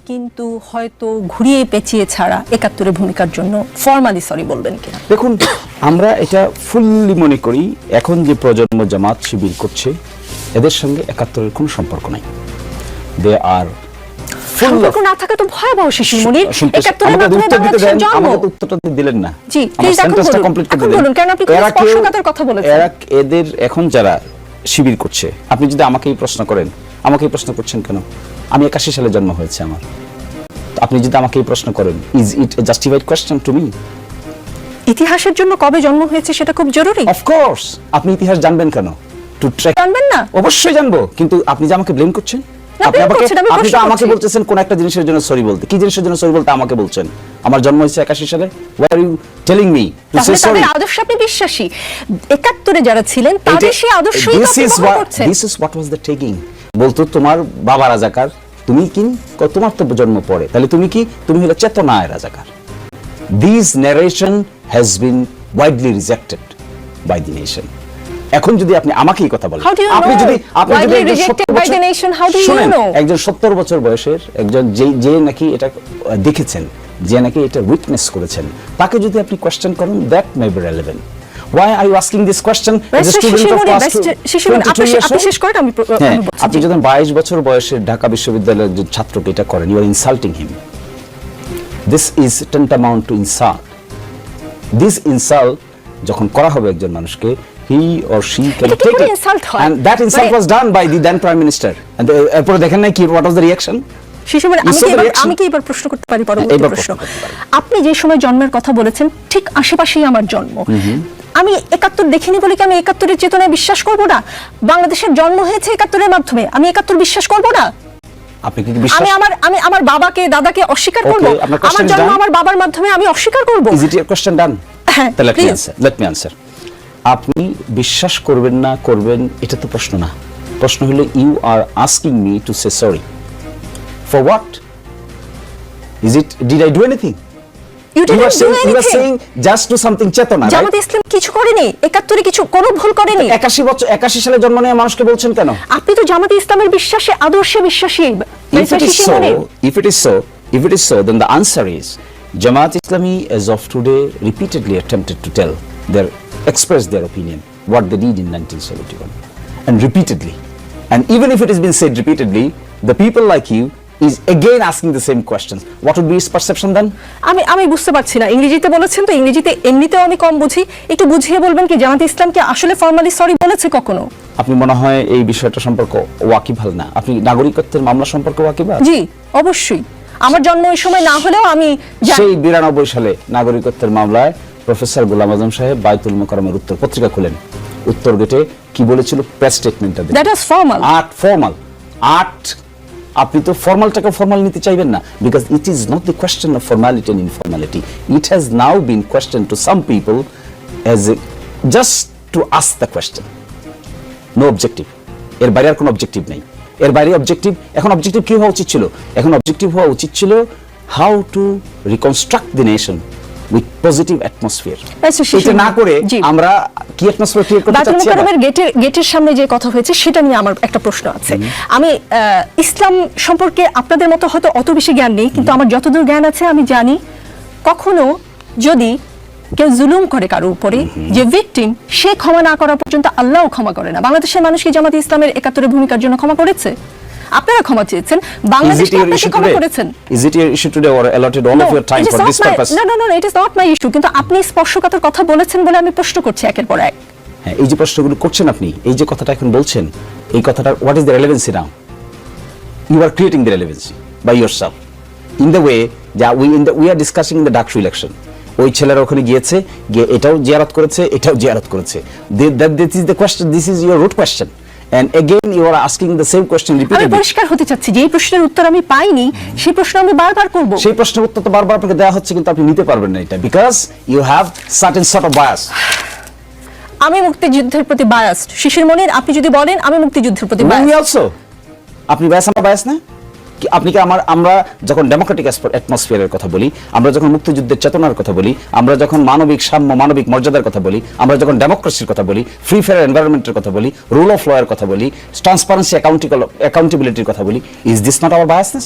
কিন্তু হয়তো ঘুরিয়ে পেঁচিয়ে ছাড়া ৭১-এর ভূমিকার জন্য ফর্মালি সরি বলবেন কিনা? দেখুন, আমরা এটা ফুললি মনে করি এখন যে প্রজন্ম জামাত শিবির করছে এদের সঙ্গে ৭১-এর কোনো সম্পর্ক নাই। দে আর সম্পর্ক না থাকা তো ভয়াবহ শিশির মনির। ৭১-এর মাধ্যমে বাংলাদেশের জন্ম। আমাকে তো উত্তরটা দিলেন না। জি, প্লিজ এখন বলুন কেন আপনি স্পর্শকাতর কথা বলেছেন। এদের এখন যারা শিবির করছে, আপনি যদি আমাকেই প্রশ্ন করেন, আমাকেই প্রশ্ন করছেন কেন? আমি ৮১ সালে জন্ম হয়েছে আমার। আপনি যদি আমাকে এই প্রশ্ন করেন, is it A justified question to me? ইতিহাসের জন্য কবে জন্ম হয়েছে সেটা খুব জরুরি। অফ কোর্স, আপনি ইতিহাস জানবেন কেন? টু ট্র্যাক জানবেন না? অবশ্যই জানবো, কিন্তু আপনি যে আমাকে ব্লেম করছেন, আপনি তো আমাকে বলতেছেন কোন একটা জিনিসের জন্য সরি বলতে। কি জিনিসের জন্য সরি বলতে আমাকে বলছেন? আমার জন্ম হয়েছে ৮১ সালে। Why are you telling me to say sorry? তাদের আদর্শ আপনি বিশ্বাসী। ৭১-এ যারা ছিলেন তাদের সেই আদর্শই আপনি ব্যবহার করছেন। This is what was the taking. বলতো তোমার বাবা রাজাকার, তুমি কি? তোমার তো জন্ম পড়ে, তাহলে তুমি কি? তুমি হলো চেতনায় রাজাকার। This narration has been widely rejected by the nation. এখন যদি আপনি আমাকে এই কথা বলেন, আপনি যদি একজন ৭০ বছর বয়সের একজন যে নাকি এটা দেখেছেন, যে নাকি এটা উইটনেস করেছেন, তাকে যদি আপনি কোয়েশ্চেন করেন, that may be relevant. Why are you asking this question as a student of class 22 আপনি যখন 22 বছর বয়সের ঢাকা বিশ্ববিদ্যালয়ের একজন ছাত্রকে এটা করেন, you are insulting him. This is tantamount to insult. This insult যখন করা হবে একজন মানুষকে, he or she can take it. And that insult was done by the then Prime Minister. And এরপর দেখেন না কি what was the reaction? আমি কি এবার প্রশ্ন করতে পারি? পরবর্তী প্রশ্ন। আপনি যে সময় জন্মের কথা বলেছেন ঠিক আশেপাশেই আমার জন্ম। আমি ৭১ দেখিনি বলে কি আমি ৭১-এর চেতনায় বিশ্বাস করব না? বাংলাদেশের জন্ম হয়েছে ৭১-এর মাধ্যমে, আমি ৭১ বিশ্বাস করব না? আপনি কি বিশ্বাস? আমি আমার বাবাকে দাদাকে অস্বীকার করব? আমার জন্ম আমার বাবার মাধ্যমে আমি অস্বীকার করব? Is it your question done? Let me answer. আপনি বিশ্বাস করবেন না করবেন এটা তো প্রশ্ন না। প্রশ্ন হলো you are asking me to say sorry. For what? Is it, did I do anything? You are saying just do something চেতনা, right? জামাত ইসলাম কিছু করেনি, ৭১-এ কিছু কোনো ভুল করেনি। ৮১ সালে জন্ম নিয়ে মানুষকে বলছেন কেন? আপনি তো জামাত ইসলামের বিশ্বাসে আদর্শে বিশ্বাসী। If it is so, then the answer is Jamaat Islami as of today repeatedly attempted to express their opinion what they did in 1971, and repeatedly, and even if it has been said repeatedly, the people like you is again asking the same questions. What would be his perception then? আমি বুঝতে পারছি না। ইংরেজিতে বলেছেন তো, ইংরেজিতে এমনিতেও আমি কম বুঝি, একটু বুঝিয়ে বলবেন কি জামাত ইসলাম কি আসলে ফর্মালি সরি বলেছে কখনো? আপনি মনে হয় এই বিষয়টা সম্পর্কে ওয়াকিবহাল না। আপনি নাগরিকত্বের মামলা সম্পর্কে ওয়াকিবহাল? জি অবশ্যই। আমার জন্ম ওই সময় না হলেও আমি সেই 92 সালে নাগরিকত্বের মামলায় প্রফেসর গোলাম আজম সাহেব বাইতুল মোকাররমের উত্তর পত্রিকা খুলেন, উত্তর গেটে কি বলেছিল প্রেস স্টেটমেন্টটা দেন। That was formal. আপনি তো ফর্মালটাকে ফর্মাল নিতে চাইবেন না, because it is not the question of formality and informality. It has now been question to some people as a just to ask the question, no objective. এর বাইরে আর কোনো objective নেই। এর বাইরে অবজেক্টিভ, এখন অবজেক্টিভ কি হওয়া উচিত ছিল? এখন অবজেক্টিভ হওয়া উচিত ছিল how to reconstruct the nation with positive atmosphere. এটা না করে আমরা কি অ্যাটমসফিয়ার ক্রিয়েট করতে চাচ্ছি? গেটের সামনে যে কথা হয়েছে সেটা নিয়ে আমার একটা প্রশ্ন আছে। আমি ইসলাম সম্পর্কে আপনাদের মতো হয়তো অত বেশি জ্ঞান নেই, কিন্তু আমার যতদূর জ্ঞান আছে আমি জানি কখনো যদি কেউ জুলুম করে কারো উপরে, যে ভিকটিম, সে ক্ষমা না করা পর্যন্ত আল্লাহও ক্ষমা করে না। বাংলাদেশের মানুষ কি জামাত ইসলামের ৭১-এর ভূমিকার জন্য ক্ষমা করেছে? আপনারা ক্ষমা চেয়েছেন, বাংলাদেশকে আপনারা ক্ষমা করেছেন। Is it your issue today or allotted all of your time for this purpose? No, it is not my issue. কিন্তু আপনি স্পর্শকাতর কথা বলেছেন বলে আমি প্রশ্ন করছি একের পর এক। হ্যাঁ, এই যে প্রশ্নগুলো করছেন আপনি, এই যে কথাটা এখন বলছেন, এই কথাটা what is the relevancy now? You are creating the relevancy by yourself in the way that we are discussing in the Dhaka election. ওই ছেলেরা ওখানে গিয়েছে, গিয়ে এটাও জিয়ারত করেছে, এটাও জিয়ারত করেছে। This is the question, this is your root question. And again you are asking the same question repeatedly. আমি পরিষ্কার হতে চাচ্ছি যে এই প্রশ্নের উত্তর আমি পাইনি, সেই প্রশ্ন আমি বারবার করব। সেই প্রশ্নের উত্তর তো বারবার আপনাকে দেওয়া হচ্ছে, কিন্তু আপনি নিতে পারবেন না এটা, because you have certain sort of bias. আমি মুক্তিযুদ্ধের প্রতি বায়াসড। শিশির মনির, আপনি যদি বলেন আমি মুক্তিযুদ্ধের প্রতি বায়াসড। Me also. আপনি বায়াস, আমরা বায়াস না? আপনি কি আমরা যখন ডেমোক্রেটিক অ্যাটমসফিয়ারের কথা বলি, আমরা যখন মুক্তিযুদ্ধের চেতনার কথা বলি, আমরা যখন মানবিক সাম্য, মানবিক মর্যাদার কথা বলি, আমরা যখন ডেমোক্রেসির কথা বলি, ফ্রি ফেয়ার এনভায়রনমেন্টের কথা বলি, রুল অফ ল এর কথা বলি, ট্রান্সপারেন্সি অ্যাকাউন্টেবিলিটির কথা বলি, is this not our biasness?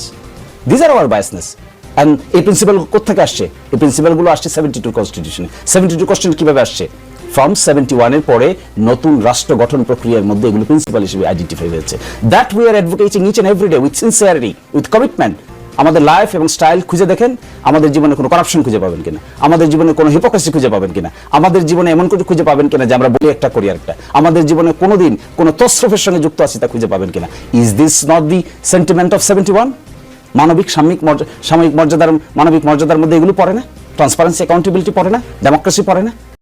This are our biasness. And এই প্রিন্সিপাল কোথেকে আসছে? এই প্রিন্সিপালগুলো আসছে 72 কনস্টিটিউশনে। 72 কনস্টিটিউশন কিভাবে আসছে? ফ্রম 71 এর পরে নতুন রাষ্ট্র গঠন প্রক্রিয়ার মধ্যে এগুলো প্রিন্সিপাল হিসেবে আইডেন্টিফাই হয়েছে। That we are advocating each and every day with sincerity, with commitment. আমাদের লাইফ এবং স্টাইল খুঁজে দেখেন, আমাদের জীবনে কোনো করাপশন খুঁজে পাবেন কিনা, আমাদের জীবনে কোনো হিপোক্রেসি খুঁজে পাবেন কিনা, আমাদের জীবনে এমন কিছু খুঁজে পাবেন কিনা যে আমরা বলি একটা করি একটা, আমাদের জীবনে কোনোদিন কোনো তসরফের সঙ্গে যুক্ত আছি তা খুঁজে পাবেন কিনা। Is this not the sentiment of 71? মানবিক সাময়িক মর্যাদার মানবিক মর্যাদার মধ্যে এগুলো পড়ে না? ট্রান্সপারেন্সি অ্যাকাউন্টেবিলিটি পড়ে না? ডেমোক্রেসি পড়ে না?